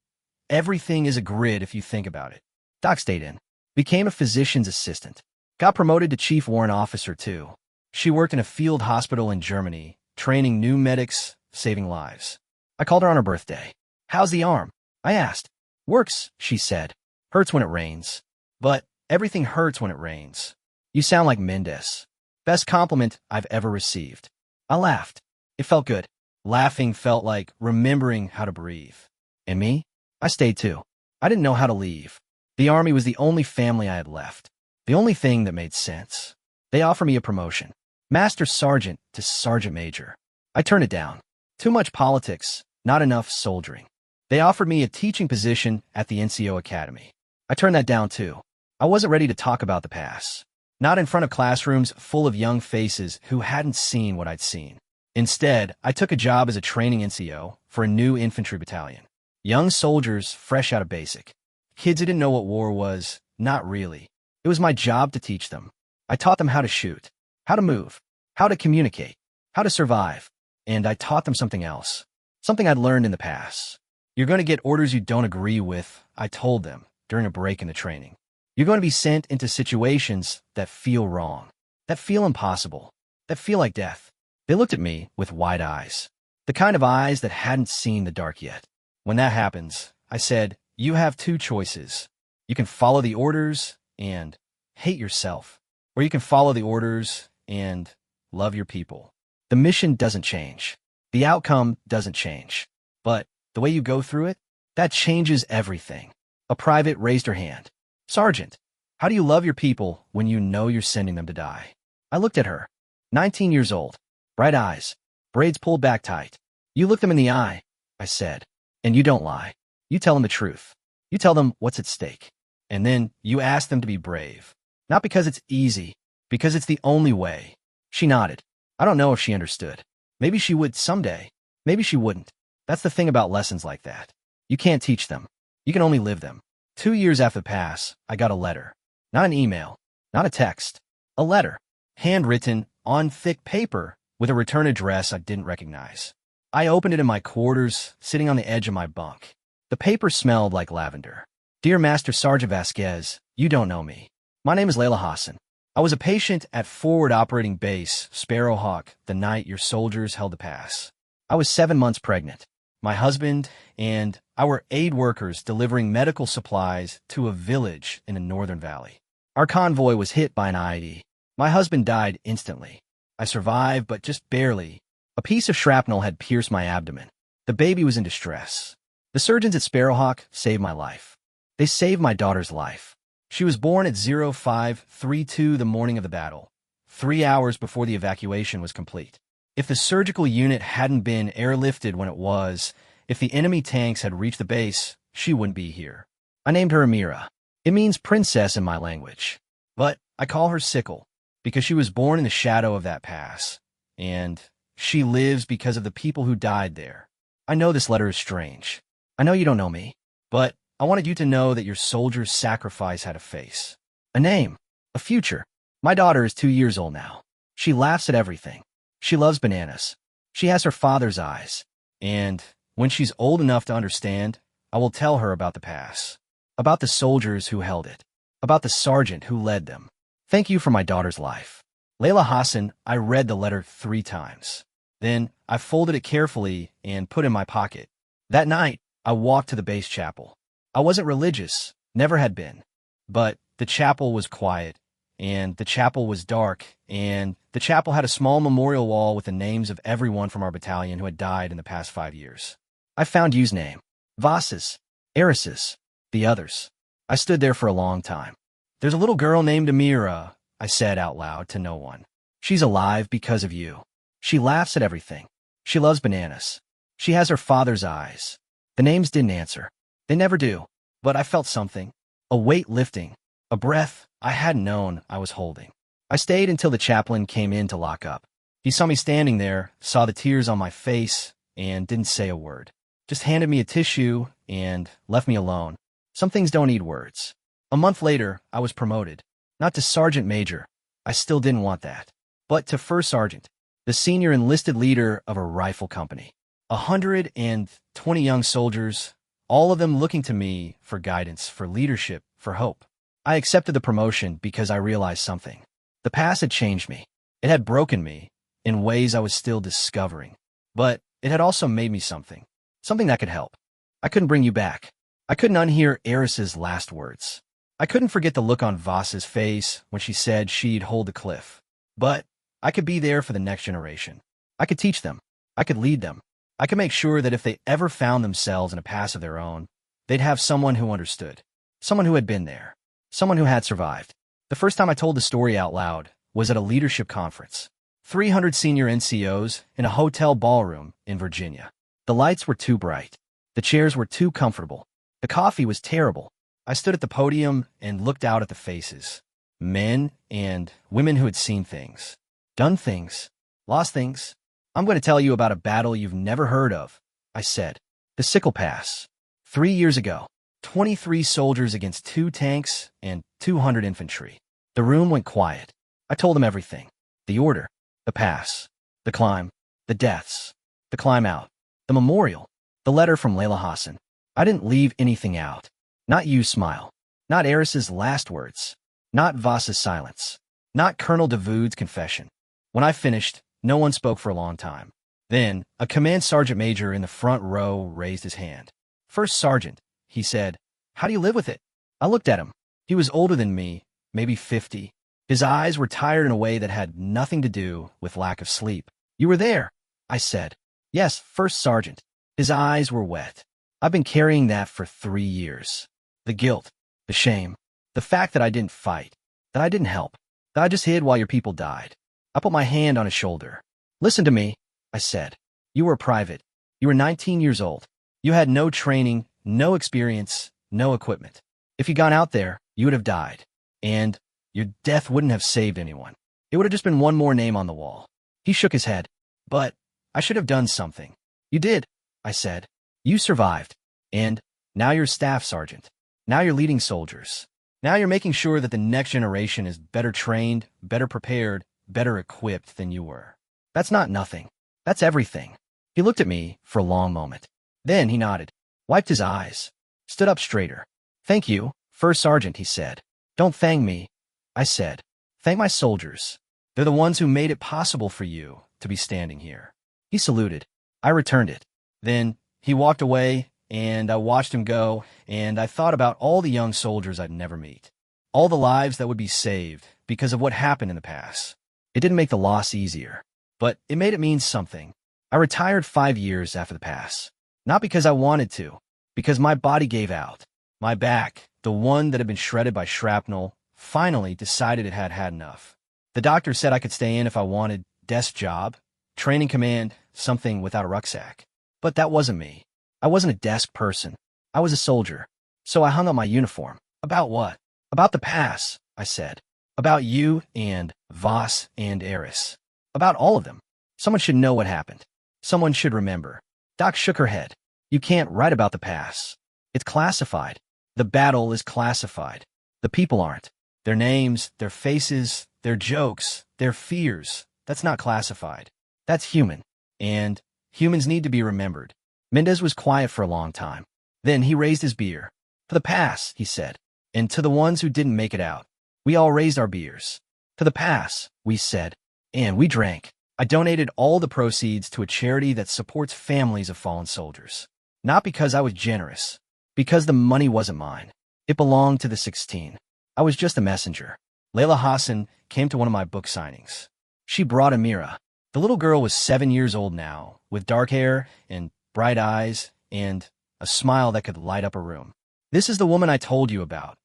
everything is a grid if you think about it. Doc stayed in. Became a physician's assistant. Got promoted to chief warrant officer, too. She worked in a field hospital in Germany, training new medics, saving lives. I called her on her birthday. "How's the arm?" I asked. "Works," she said. "Hurts when it rains. But everything hurts when it rains." "You sound like Mendez." Best compliment I've ever received. I laughed. It felt good. Laughing felt like remembering how to breathe. And me? I stayed too. I didn't know how to leave. The Army was the only family I had left. The only thing that made sense. They offered me a promotion. Master Sergeant to Sergeant Major. I turned it down. Too much politics, not enough soldiering. They offered me a teaching position at the NCO Academy. I turned that down too. I wasn't ready to talk about the past. Not in front of classrooms full of young faces who hadn't seen what I'd seen. Instead, I took a job as a training NCO for a new infantry battalion. Young soldiers fresh out of basic. Kids who didn't know what war was, not really. It was my job to teach them. I taught them how to shoot, how to move, how to communicate, how to survive. And I taught them something else. Something I'd learned in the past. "You're going to get orders you don't agree with," I told them during a break in the training. "You're going to be sent into situations that feel wrong, that feel impossible, that feel like death." They looked at me with wide eyes, the kind of eyes that hadn't seen the dark yet. When that happens, I said, "You have two choices. You can follow the orders and hate yourself, or you can follow the orders and love your people. The mission doesn't change. The outcome doesn't change. But the way you go through it, that changes everything." A private raised her hand. "Sergeant, how do you love your people when you know you're sending them to die?" I looked at her. 19 years old. Bright eyes. Braids pulled back tight. "You look them in the eye," I said. "And you don't lie. You tell them the truth. You tell them what's at stake. And then you ask them to be brave. Not because it's easy, because it's the only way." She nodded. I don't know if she understood. Maybe she would someday. Maybe she wouldn't. That's the thing about lessons like that. You can't teach them. You can only live them. 2 years after the pass, I got a letter. Not an email. Not a text. A letter. Handwritten on thick paper with a return address I didn't recognize. I opened it in my quarters, sitting on the edge of my bunk. The paper smelled like lavender. "Dear Master Sergeant Vasquez, you don't know me. My name is Layla Hassan. I was a patient at Forward Operating Base, Sparrowhawk, the night your soldiers held the pass. I was 7 months pregnant. My husband and I were aid workers delivering medical supplies to a village in the Northern Valley. Our convoy was hit by an IED. My husband died instantly. I survived, but just barely. A piece of shrapnel had pierced my abdomen. The baby was in distress. The surgeons at Sparrowhawk saved my life. They saved my daughter's life. She was born at 0532 the morning of the battle, 3 hours before the evacuation was complete. If the surgical unit hadn't been airlifted when it was, if the enemy tanks had reached the base, she wouldn't be here. I named her Amira. It means princess in my language. But I call her Sickle because she was born in the shadow of that pass. And she lives because of the people who died there. I know this letter is strange. I know you don't know me. But I wanted you to know that your soldier's sacrifice had a face. A name. A future. My daughter is 2 years old now. She laughs at everything. She loves bananas. She has her father's eyes. And when she's old enough to understand, I will tell her about the pass. About the soldiers who held it. About the sergeant who led them. Thank you for my daughter's life. Layla Hassan, I read the letter 3 times. Then I folded it carefully and put it in my pocket. That night, I walked to the base chapel. I wasn't religious, never had been. But the chapel was quiet, and the chapel was dark, and the chapel had a small memorial wall with the names of everyone from our battalion who had died in the past 5 years. I found Yu's name. Voss's, Eris's, the others. I stood there for a long time. There's a little girl named Amira, I said out loud to no one. She's alive because of you. She laughs at everything. She loves bananas. She has her father's eyes. The names didn't answer. They never do. But I felt something. A weight lifting. A breath I hadn't known I was holding. I stayed until the chaplain came in to lock up. He saw me standing there, saw the tears on my face, and didn't say a word. Just handed me a tissue and left me alone. Some things don't need words. A month later, I was promoted. Not to sergeant major. I still didn't want that. But to first sergeant, the senior enlisted leader of a rifle company. 120 young soldiers, all of them looking to me for guidance, for leadership, for hope. I accepted the promotion because I realized something. The past had changed me. It had broken me in ways I was still discovering. But it had also made me something. Something that could help. I couldn't bring you back. I couldn't unhear Eris's last words. I couldn't forget the look on Voss's face when she said she'd hold the cliff. But I could be there for the next generation. I could teach them. I could lead them. I could make sure that if they ever found themselves in a past of their own, they'd have someone who understood. Someone who had been there. Someone who had survived. The first time I told the story out loud was at a leadership conference. 300 senior NCOs in a hotel ballroom in Virginia. The lights were too bright. The chairs were too comfortable. The coffee was terrible. I stood at the podium and looked out at the faces. Men and women who had seen things. Done things. Lost things. I'm going to tell you about a battle you've never heard of, I said. The Sickle Pass. 3 years ago. 23 soldiers against 2 tanks and 200 infantry. The room went quiet. I told them everything. The order. The pass. The climb. The deaths. The climb out. The memorial. The letter from Layla Hassan. I didn't leave anything out. Not Yu's smile. Not Eris's last words. Not Voss's silence. Not Colonel Davoud's confession. When I finished, no one spoke for a long time. Then, a command sergeant major in the front row raised his hand. First sergeant, he said, how do you live with it? I looked at him. He was older than me, maybe 50. His eyes were tired in a way that had nothing to do with lack of sleep. You were there, I said. Yes, first sergeant. His eyes were wet. I've been carrying that for 3 years. The guilt, the shame, the fact that I didn't fight, that I didn't help, that I just hid while your people died. I put my hand on his shoulder. Listen to me, I said. You were a private. You were 19 years old. You had no training, no experience, no equipment. If you'd gone out there, you would have died. And your death wouldn't have saved anyone. It would have just been one more name on the wall. He shook his head. But I should have done something. You did, I said. You survived. And now you're staff sergeant. Now you're leading soldiers. Now you're making sure that the next generation is better trained, better prepared, better equipped than you were. That's not nothing. That's everything. He looked at me for a long moment. Then he nodded, wiped his eyes, stood up straighter. Thank you, First Sergeant, he said. Don't thank me, I said. Thank my soldiers. They're the ones who made it possible for you to be standing here. He saluted. I returned it. Then he walked away, and I watched him go, and I thought about all the young soldiers I'd never meet. All the lives that would be saved because of what happened in the past. It didn't make the loss easier, but it made it mean something. I retired 5 years after the pass. Not because I wanted to, because my body gave out. My back, the one that had been shredded by shrapnel, finally decided it had had enough. The doctor said I could stay in if I wanted, desk job, training command, something without a rucksack. But that wasn't me. I wasn't a desk person. I was a soldier. So I hung up my uniform. About what? About the pass, I said. About you and Voss and Eris. About all of them. Someone should know what happened. Someone should remember. Doc shook her head. You can't write about the pass. It's classified. The battle is classified. The people aren't. Their names, their faces, their jokes, their fears. That's not classified. That's human. And humans need to be remembered. Mendez was quiet for a long time. Then he raised his beer. For the pass, he said. And to the ones who didn't make it out. We all raised our beers. To the pass, we said. And we drank. I donated all the proceeds to a charity that supports families of fallen soldiers. Not because I was generous. Because the money wasn't mine. It belonged to the 16. I was just a messenger. Layla Hassan came to one of my book signings. She brought Amira. The little girl was 7 years old now, with dark hair and bright eyes and a smile that could light up a room. This is the woman I told you about,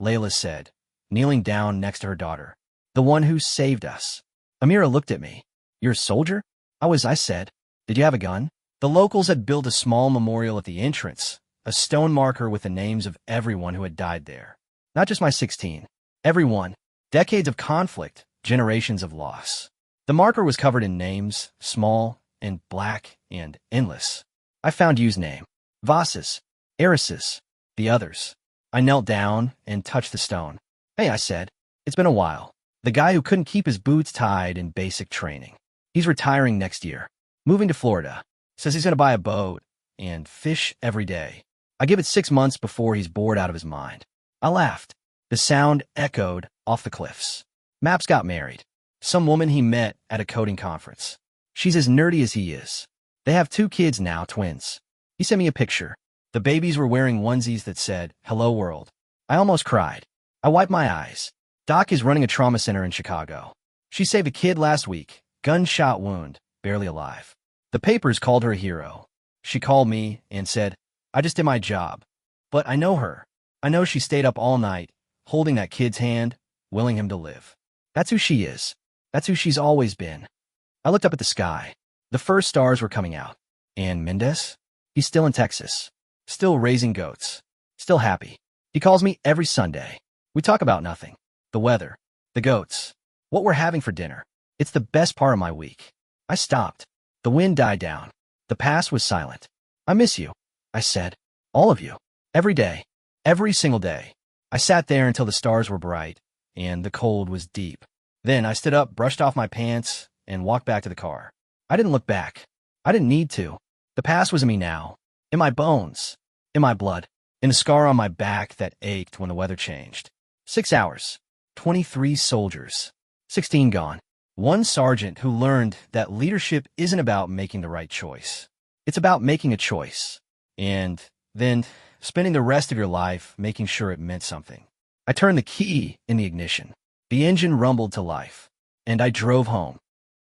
Layla said, kneeling down next to her daughter. The one who saved us. Amira looked at me. You're a soldier? I said. Did you have a gun? The locals had built a small memorial at the entrance, a stone marker with the names of everyone who had died there. Not just my 16. Everyone. Decades of conflict, generations of loss. The marker was covered in names, small and black and endless. I found you's name. Voss's. Eris's. The others. I knelt down and touched the stone. Hey, I said. It's been a while. The guy who couldn't keep his boots tied in basic training. He's retiring next year. Moving to Florida. Says he's going to buy a boat and fish every day. I give it 6 months before he's bored out of his mind. I laughed. The sound echoed off the cliffs. Maps got married. Some woman he met at a coding conference. She's as nerdy as he is. They have 2 kids now, twins. He sent me a picture. The babies were wearing onesies that said, Hello World. I almost cried. I wiped my eyes. Doc is running a trauma center in Chicago. She saved a kid last week. Gunshot wound, barely alive. The papers called her a hero. She called me and said, I just did my job. But I know her. I know she stayed up all night, holding that kid's hand, willing him to live. That's who she is. That's who she's always been. I looked up at the sky. The first stars were coming out. And Mendez? He's still in Texas. Still raising goats. Still happy. He calls me every Sunday. We talk about nothing. The weather. The goats. What we're having for dinner. It's the best part of my week. I stopped. The wind died down. The pass was silent. I miss you, I said. All of you. Every day. Every single day. I sat there until the stars were bright, and the cold was deep. Then I stood up, brushed off my pants, and walked back to the car. I didn't look back. I didn't need to. The past was in me now. In my bones. In my blood. In the scar on my back that ached when the weather changed. 6 hours. 23 soldiers. 16 gone. One sergeant who learned that leadership isn't about making the right choice. It's about making a choice. And then spending the rest of your life making sure it meant something. I turned the key in the ignition. The engine rumbled to life. And I drove home.